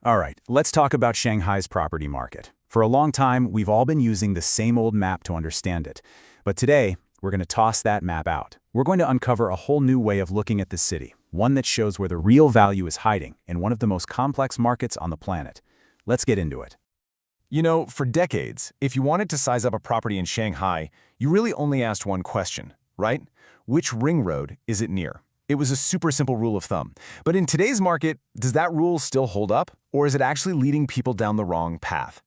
All right, let's talk about Shanghai's property market. For a long time, we've all been using the same old map to understand it. But today, we're going to toss that map out. We're going to uncover a whole new way of looking at the city, one that shows where the real value is hiding in one of the most complex markets on the planet. Let's get into it. You know, for decades, if you wanted to size up a property in Shanghai, you really only asked one question, right? Which ring road is it near? It was a super simple rule of thumb. But in today's market, does that rule still hold up? Or is it actually leading people down the wrong path?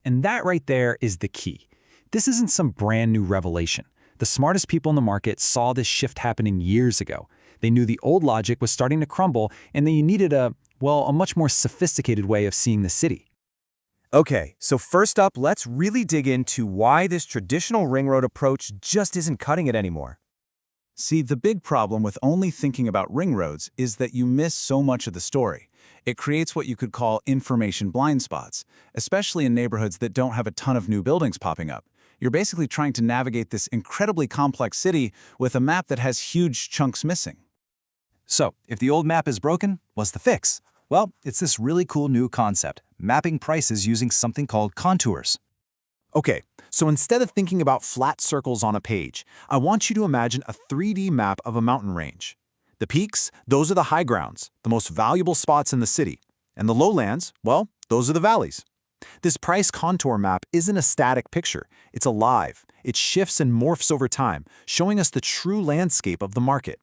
And that right there is the key. This isn't some brand new revelation. The smartest people in the market saw this shift happening years ago. They knew the old logic was starting to crumble and that you needed a much more sophisticated way of seeing the city. Okay, so first up, let's really dig into why this traditional ring road approach just isn't cutting it anymore. See, the big problem with only thinking about ring roads is that you miss so much of the story. It creates what you could call information blind spots, especially in neighborhoods that don't have a ton of new buildings popping up. You're basically trying to navigate this incredibly complex city with a map that has huge chunks missing. So, if the old map is broken, what's the fix? Well, it's this really cool new concept, mapping prices using something called contours. Okay, so instead of thinking about flat circles on a page, I want you to imagine a 3D map of a mountain range. The peaks, those are the high grounds, the most valuable spots in the city. And the lowlands, well, those are the valleys. This price contour map isn't a static picture. It's alive. It shifts and morphs over time, showing us the true landscape of the market.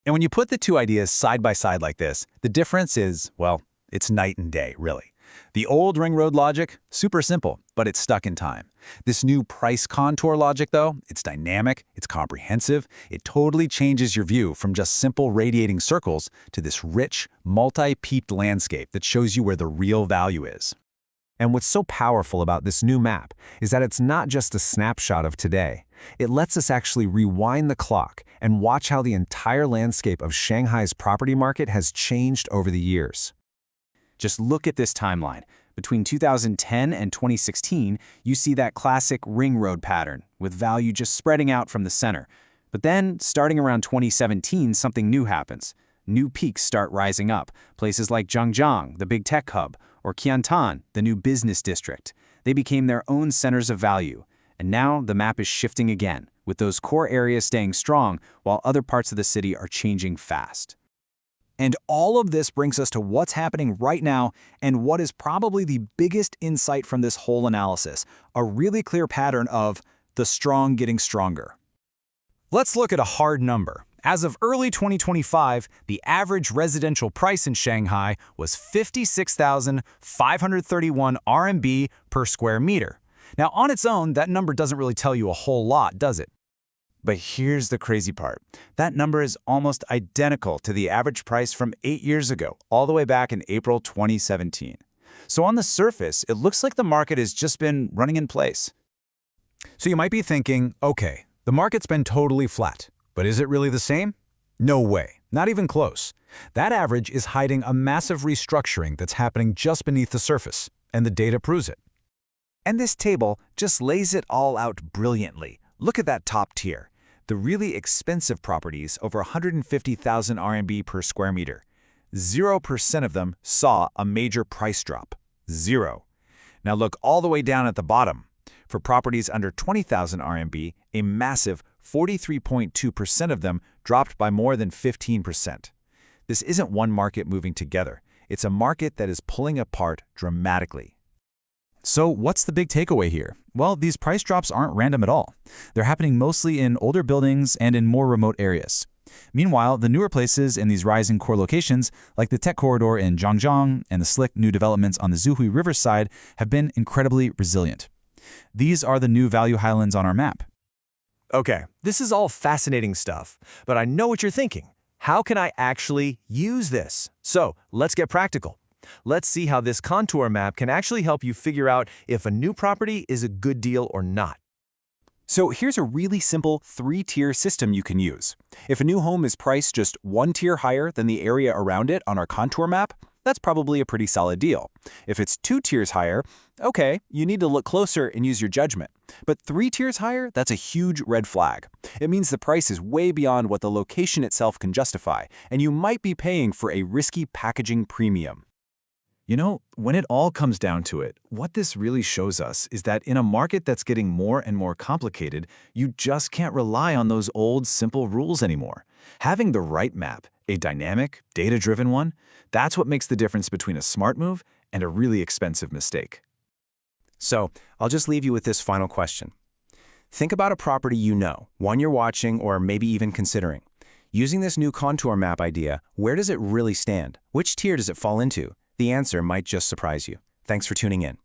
And when you put the two ideas side by side like this, the difference is, well, it's night and day, really. The old ring road logic, super simple, but it's stuck in time. This new price contour logic, though, it's dynamic, it's comprehensive, it totally changes your view from just simple radiating circles to this rich, multi-peaked landscape that shows you where the real value is. And what's so powerful about this new map is that it's not just a snapshot of today. It lets us actually rewind the clock and watch how the entire landscape of Shanghai's property market has changed over the years. Just look at this timeline. Between 2010 and 2016, you see that classic ring road pattern, with value just spreading out from the center. But then, starting around 2017, something new happens. New peaks start rising up, places like Zhangjiang, the big tech hub, or Qiantan, the new business district. They became their own centers of value. And now the map is shifting again, with those core areas staying strong while other parts of the city are changing fast. And all of this brings us to what's happening right now and what is probably the biggest insight from this whole analysis, a really clear pattern of the strong getting stronger. Let's look at a hard number. As of early 2025, the average residential price in Shanghai was 56,531 RMB per square meter. Now, on its own, that number doesn't really tell you a whole lot, does it? But here's the crazy part. That number is almost identical to the average price from 8 years ago, all the way back in April 2017. So on the surface, it looks like the market has just been running in place. So you might be thinking, okay, the market's been totally flat, but is it really the same? No way, not even close. That average is hiding a massive restructuring that's happening just beneath the surface, and the data proves it. And this table just lays it all out brilliantly. Look at that top tier. The really expensive properties over 150,000 RMB per square meter. 0% of them saw a major price drop. 0. Now look all the way down at the bottom. For properties under 20,000 RMB, a massive 43.2% of them dropped by more than 15%. This isn't one market moving together. It's a market that is pulling apart dramatically. So what's the big takeaway here? Well, these price drops aren't random at all. They're happening mostly in older buildings and in more remote areas. Meanwhile, the newer places in these rising core locations, like the tech corridor in Zhangjiang and the slick new developments on the Zhuhui Riverside, have been incredibly resilient. These are the new value highlands on our map. Okay, this is all fascinating stuff, but I know what you're thinking. How can I actually use this? So let's get practical. Let's see how this contour map can actually help you figure out if a new property is a good deal or not. So here's a really simple 3-tier system you can use. If a new home is priced just 1 tier higher than the area around it on our contour map, that's probably a pretty solid deal. If it's 2 tiers higher, okay, you need to look closer and use your judgment. But 3 tiers higher, that's a huge red flag. It means the price is way beyond what the location itself can justify, and you might be paying for a risky packaging premium. You know, when it all comes down to it, what this really shows us is that in a market that's getting more and more complicated, you just can't rely on those old, simple rules anymore. Having the right map, a dynamic, data-driven one, that's what makes the difference between a smart move and a really expensive mistake. So, I'll just leave you with this final question. Think about a property you know, one you're watching or maybe even considering. Using this new contour map idea, where does it really stand? Which tier does it fall into? The answer might just surprise you. Thanks for tuning in.